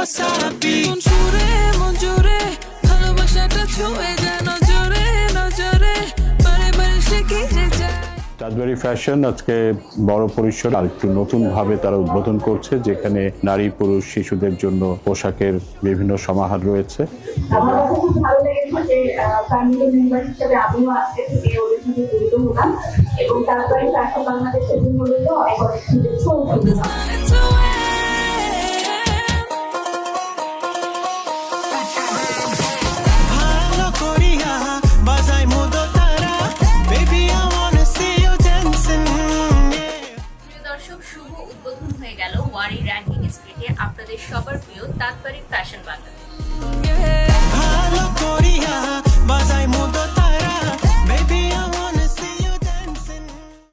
wasabi মন জুড়ে ভালোবাসাটা ছুঁয়ে যায় নজরে নজরে বারে বারে সে কি যে যায়। চাঁদবাড়ি ফ্যাশন আজকে বড় পরিসর আর একটু নতুনভাবে তারা উদ্বোধন করছে, যেখানে নারী পুরুষ শিশুদের জন্য পোশাকের বিভিন্ন সমাহার রয়েছে। আমার কাছে খুব ভালো লেগেছে যে ফ্যামিলি মেম্বার হিসেবে আমিও আজকে থেকে ওদের সাথে জড়িত হলাম এবং তারপরে ফ্যাশন বাংলাদেশের জন্য অনেক অনেক শুভেচ্ছা। শুভ উদ্বোধন হয়ে গেল ওয়ারি র্যাঙ্কিং স্প্লিটে আপনাদের সবার প্রিয় তাঁতবাড়ি ফ্যাশন বাংলাদেশ।